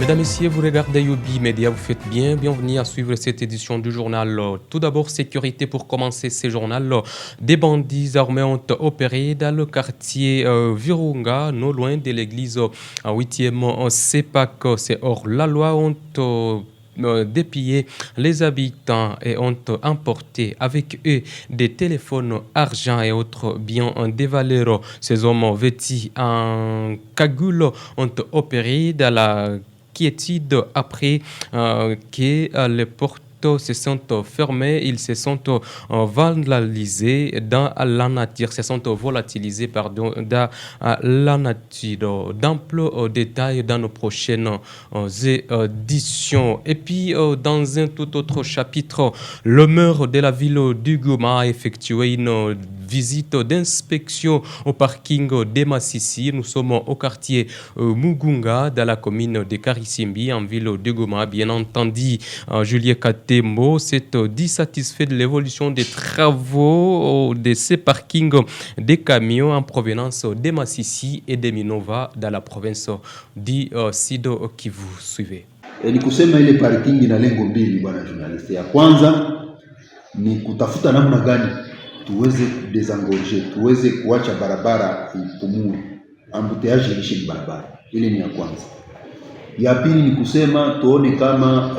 Mesdames, Messieurs, vous regardez Yobi Media, vous faites bien. Bienvenue à suivre cette édition du journal. Tout d'abord, sécurité pour commencer ce journal. Des bandits armés ont opéré dans le quartier Virunga, non loin de l'église 8e CEPAC. C'est hors la loi, ont dépillé les habitants et ont emporté avec eux des téléphones, argent et autres biens de valeur. Ces hommes vêtus en cagoule ont opéré dans la quiétude après que les portes se sont fermés, ils se sont vandalisés dans la nature, se sont volatilisés dans la nature. D'amples détails dans nos prochaines éditions. Et puis, dans un tout autre chapitre, le maire de la ville du Goma a effectué une visite d'inspection au parking de Massissi. Nous sommes au quartier Mugunga, dans la commune de Karisimbi, en ville de Goma. Bien entendu, Julien Katembo s'est dit satisfait de l'évolution des travaux de ces parkings des camions en provenance de Massissi et de Minova dans la province du Sido Kivu. Suivez. Ni kusema ile parking ina lengo mbili, bwana journalist. Ya kwanza ni kutafuta namna gani tuweze kudesengorger, tuweze kuacha barabara ipumue, ambuteyage ilishe barabara. Ile ni ya kwanza. Ya pili ni kusema tuone kama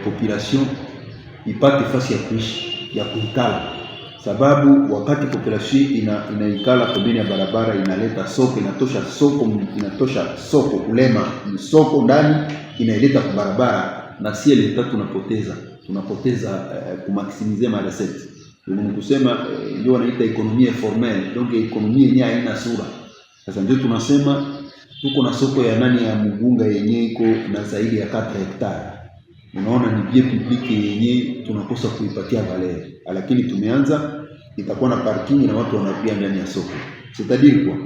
population ipate fasi ya kuishi, ya kuikala. Sababu wakati population inaikala pembeni ya barabara inaleta soko, inatosha soko kulema soko ndani, inaileta kwa barabara, na si ile tunapoteza kumaximiser ma recette. Ni kusema ndio wanaita ekonomia informelle, donc ekonomia yenyewe haina sura. Sasa ndio tunasema tuko na soko ya nani ya Mugunga yenyewe iko na zaidi ya 4 hectares. Unaona ni bien public yenyewe tunakosa kuipatia valeur. Lakini tumeanza, itakuwa na parking na watu wanapia ndani ya soko. C'est-à-dire quoi?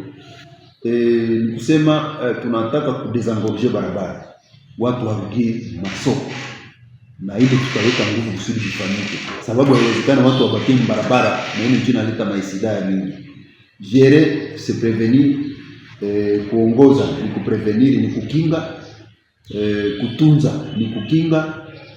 Ni kusema tunataka kudesengorger barabara. Watu warudie masoko. Na ile tutaweka nguvu kusudi kufanyike. Sababu haiwezekana watu wabaki barabara na ile ndio inaleta maisida mingi. Gérer, se prevenir, kuongoza ni kuprevenir, ni kukinga, kutunza ni kukinga,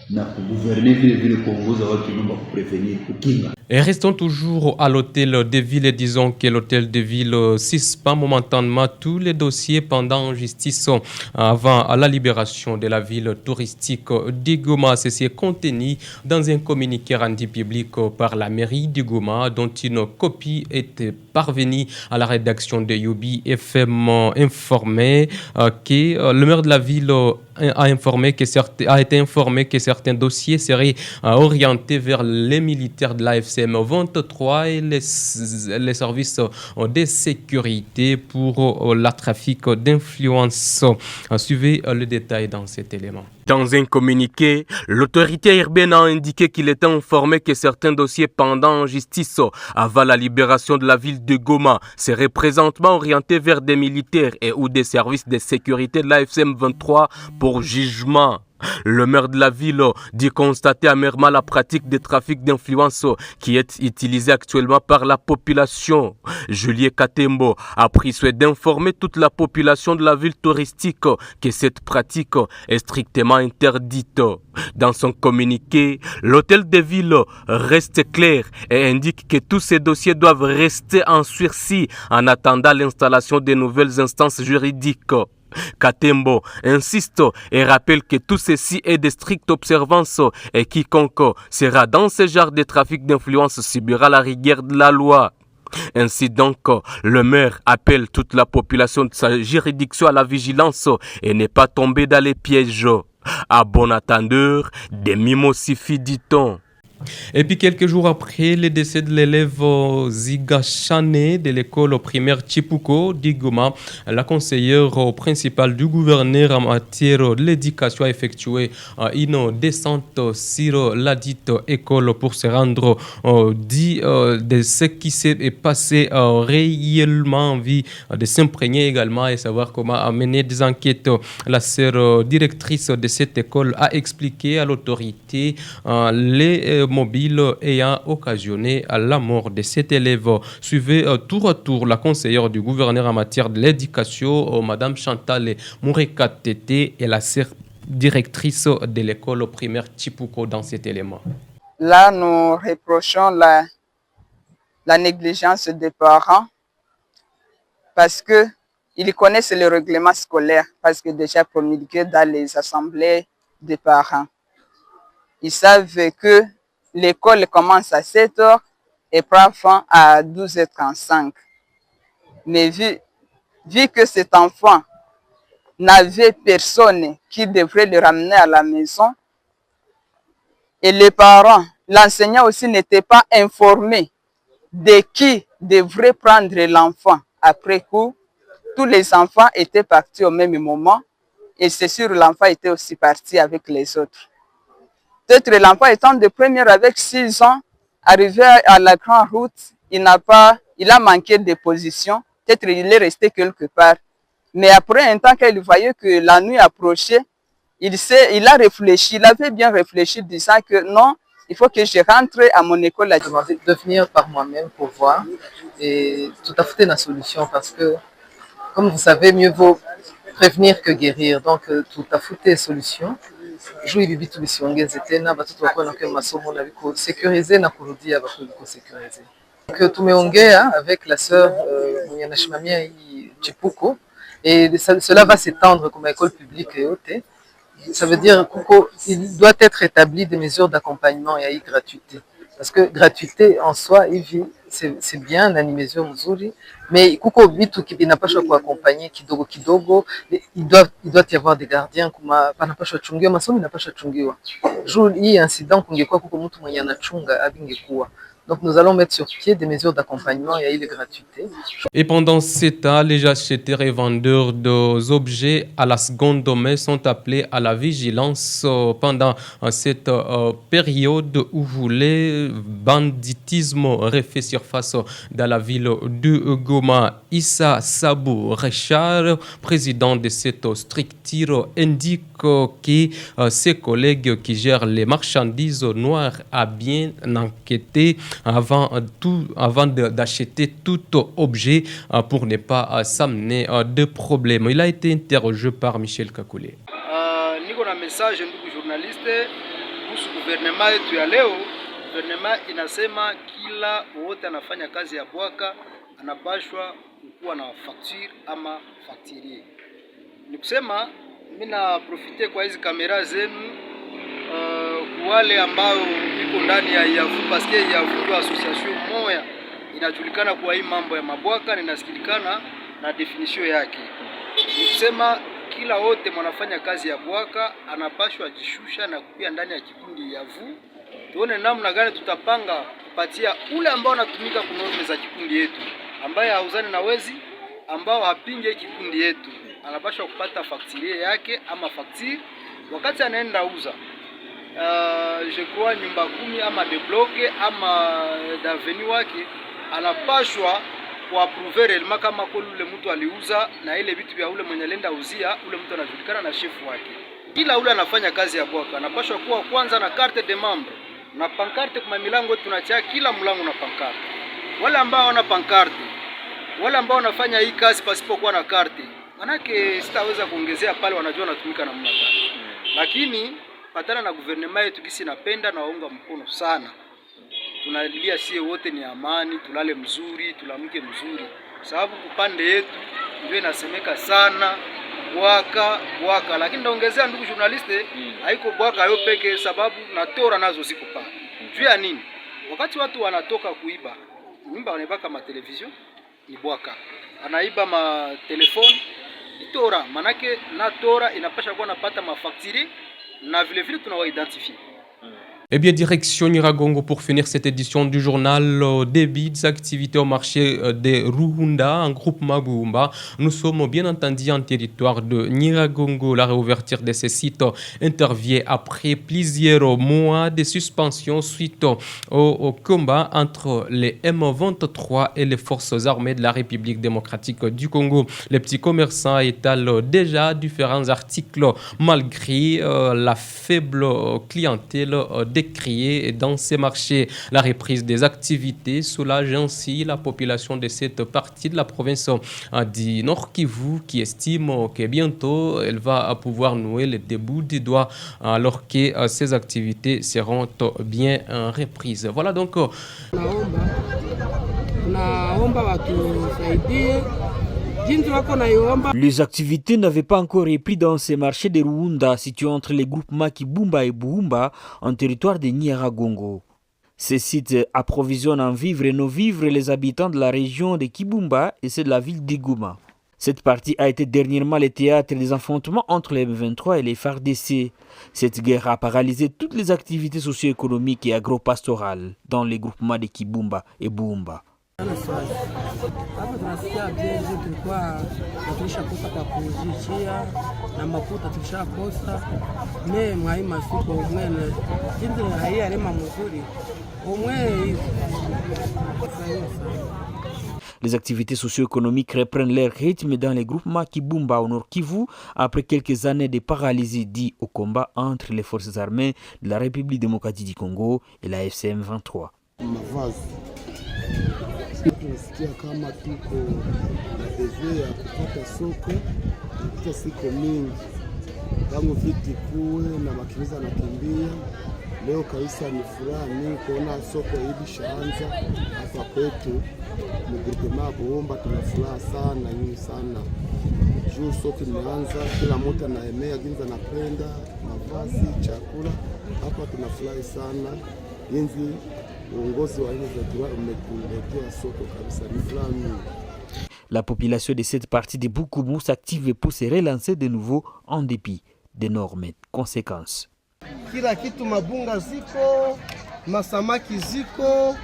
na kugouverner vile kuongoza watu nyumba kuprevenir, kukinga. Et restons toujours à l'hôtel de ville et disons que l'hôtel de ville suspend momentanément tous les dossiers pendant justice avant la libération de la ville touristique de Goma. Ceci est contenu dans un communiqué rendu public par la mairie de Goma, dont une copie est parvenue à la rédaction de Yobi FM informé que le maire de la ville a été informé que certains dossiers seraient orientés vers les militaires de l'AFCM 23 et les services de sécurité pour la trafic d'influence. Suivez le détail dans cet élément. Dans un communiqué, l'autorité urbaine a indiqué qu'il était informé que certains dossiers pendant en justice avant la libération de la ville de Goma seraient présentement orientés vers des militaires et ou des services de sécurité de l'AFCM 23 pour jugement. Le maire de la ville dit constater amèrement la pratique de trafic d'influence qui est utilisée actuellement par la population. Julien Katembo a pris soin d'informer toute la population de la ville touristique que cette pratique est strictement interdite. Dans son communiqué, l'hôtel de ville reste clair et indique que tous ces dossiers doivent rester en sursis en attendant l'installation de nouvelles instances juridiques. Katembo insiste et rappelle que tout ceci est de stricte observance et quiconque sera dans ce genre de trafic d'influence subira la rigueur de la loi. Ainsi donc, le maire appelle toute la population de sa juridiction à la vigilance et ne pas tomber dans les pièges. À bon attendeur, des mimosifi, dit-on. Et puis quelques jours après le décès de l'élève Ziga Chane de l'école primaire Chipuko d'Igoma, la conseillère principale du gouverneur en matière de l'éducation a effectué une descente sur la dite école pour se rendre de ce qui s'est passé réellement en vie, de s'imprégner également et savoir comment amener des enquêtes. La sœur directrice de cette école a expliqué à l'autorité les mobile ayant occasionné la mort de cet élève. Suivez tour à tour la conseillère du gouverneur en matière de l'éducation, Madame Chantal Moureka Tété, et la sœur directrice de l'école primaire Chipuko dans cet élément. Là, nous reprochons la négligence des parents parce qu'ils connaissent le règlement scolaire, parce que déjà promulgué dans les assemblées des parents. Ils savent que l'école commence à 7 h et prend fin à 12h35. Mais vu que cet enfant n'avait personne qui devrait le ramener à la maison, et les parents, l'enseignant aussi n'était pas informé de qui devrait prendre l'enfant. Après coup, tous les enfants étaient partis au même moment et c'est sûr l'enfant était aussi parti avec les autres. Peut-être l'enfant étant de première avec 6 ans, arrivé à la grande route, il a manqué de position. Peut-être il est resté quelque part. Mais après un temps qu'il voyait que la nuit approchait, il a réfléchi, il avait bien réfléchi, disant que non, il faut que je rentre à mon école. Je m'avais de venir par moi-même pour voir et tout à fait la solution parce que, comme vous savez, mieux vaut prévenir que guérir. Donc, tout à fait solution. Juu bibi tulisongeze tena batoto wako na masomo na biko sécuriser na kurudia bako biko sécuriser. Donc tumeongea avec la sœur mwenye anashimamia hii Chipuko et cela va s'étendre comme école publique et haute. Ça veut dire qu'il doit être établi des mesures d'accompagnement et gratuité. Parce que gratuité en soi, c'est bien, na ni mesure mzuri, mais kuko vitu vinapaswa kuaccompagner kidogo kidogo, il doit y avoir des gardiens kuma panapaswa chungiwa masomo inapaswa chungiwa. Juu hii incident kungekuwa kuko mtu mwenye anachunga abingekuwa. Donc nous allons mettre sur pied des mesures d'accompagnement et de gratuité. Et pendant ce temps, les acheteurs et vendeurs d'objets à la seconde main sont appelés à la vigilance pendant cette période où le banditisme refait surface dans la ville de Goma. Issa Sabou Richard, président de cette structure, indique que ses collègues qui gèrent les marchandises noires a bien enquêté avant d'acheter tout objet pour ne pas s'amener de problèmes. Il a été interrogé par Michel Kakule. Niko na message ndugu journaliste kuhusu gouvernement yetu ya leo. Gouvernement inasema kila wote anafanya kazi ya bwaka anapashwa kuwa na facture ama facturier. Ni kusema mimi na profite kwa hizi kamera zenu wale ambao iko ndani ya Yavu paske Yavu ndio association moja inajulikana kwa hii mambo ya mabwaka, ninasikilikana na definition yake. Ni kusema kila wote mwanafanya kazi ya bwaka anapashwa jishusha na kupia ndani ya kikundi Yavu. Tuone namna gani tutapanga kupatia ule ambao anatumika kwa norme za kikundi yetu, ambaye hauzani na wezi, ambao hapinge kikundi yetu, anapashwa kupata facture yake ama facture wakati anaenda uza. Je crois nyumba 10 ama de bloque ama d'avenue wake anapashwa kuapprove réellement kama kwa ule mtu aliuza na ile vitu vya ule mwenye lenda uzia, ule mtu anajulikana na chef wake. Kila ule anafanya kazi ya bwaka anapashwa kuwa kwanza na carte de membre na pancarte kwa milango tunachia kila mlango na pancarte. Wale ambao wana pancarte, wale ambao wanafanya hii kazi pasipokuwa na carte, manake sitaweza kuongezea pale, wanajua natumika namna gani. Lakini patana na gouvernement yetu kisi napenda na waunga mkono sana. Tunalilia sie wote ni amani, tulale mzuri, tulamke mzuri. Sababu upande yetu ndio inasemeka sana bwaka, lakini ndaongezea ndugu journaliste, haiko bwaka yo peke sababu na tora nazo ziko pale. Juu ya nini? Wakati watu wanatoka kuiba, nyumba wanaibaka ma television ni bwaka. Anaiba ma telefone ni tora, manake na tora inapasha kuwa napata mafacture na vile vile tunawaidentifier. Eh bien, direction Nyiragongo pour finir cette édition du journal débit des activités au marché de Ruhunda en groupe Magumba. Nous sommes bien entendu en territoire de Nyiragongo. La réouverture de ces sites intervient après plusieurs mois de suspension suite au combat entre les M23 et les forces armées de la République démocratique du Congo. Les petits commerçants étalent déjà différents articles malgré la faible clientèle des créés dans ces marchés. La reprise des activités soulage ainsi la population de cette partie de la province du Nord Kivu qui estime que bientôt elle va pouvoir nouer le début du doigt alors que ces activités seront bien reprises. Voilà donc. Les activités n'avaient pas encore repris dans ces marchés de Ruunda situés entre les groupements Kibumba et Buumba en territoire de Nyiragongo. Ces sites approvisionnent en vivres et non-vivres les habitants de la région de Kibumba et ceux de la ville d'Iguma. Cette partie a été dernièrement le théâtre des affrontements entre les M23 et les FARDC. Cette guerre a paralysé toutes les activités socio-économiques et agro-pastorales dans les groupements de Kibumba et Buumba. Les activités socio-économiques reprennent leur rythme dans les groupements Kibumba au Nord Kivu après quelques années de paralysie dues au combat entre les forces armées de la République démocratique du Congo et la FCM 23. Tunasikia kama tuko na beze ya kupata soko kupita siku mingi tangu viti kuwe na makimiza nakimbia. Leo kabisa ni furaha mingi kuona soko hili shaanza hapa kwetu mgrupema Buumba. Tuna furaha sana nyingi sana juu soko imeanza, kila mtu anaemea ginza napenda mavazi, chakula. Hapa tunafurahi sana jinsi La population de cette partie de Bukumu s'active pour se relancer de nouveau en dépit d'énormes conséquences. Kila kitu mabunga ziko, masamaki ziko,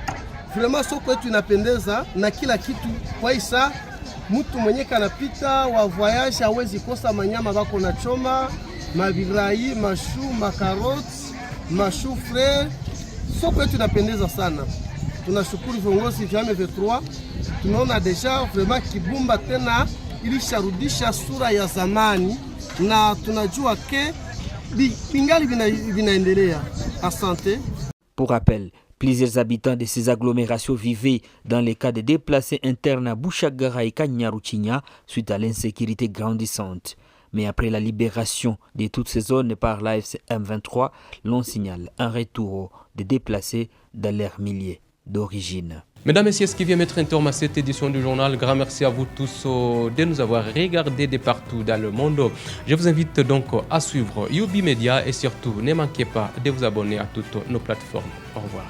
vraiment soko yetu inapendeza na kila kitu. Kwa isa mtu mwenye kanapita wa voyage hawezi kosa manyama bako na choma, mabirai, mashu, makaroti, mashu frais. Soko yetu inapendeza sana. Tunashukuru viongozi vya M23. Tunaona deja vraiment Kibumba tena ilisharudisha sura ya zamani na tunajua ke bingali vinaendelea. Asante. Pour rappel, plusieurs habitants de ces agglomérations vivaient dans les cas de déplacés internes à Bushagara et Kanyaruchinya suite à l'insécurité grandissante. Mais après la libération de toutes ces zones par la FCM23, l'on signale un retour des déplacés dans leurs milliers d'origine. Mesdames et messieurs, ce qui vient mettre un terme à cette édition du journal, grand merci à vous tous de nous avoir regardés de partout dans le monde. Je vous invite donc à suivre Yubi Media et surtout ne manquez pas de vous abonner à toutes nos plateformes. Au revoir.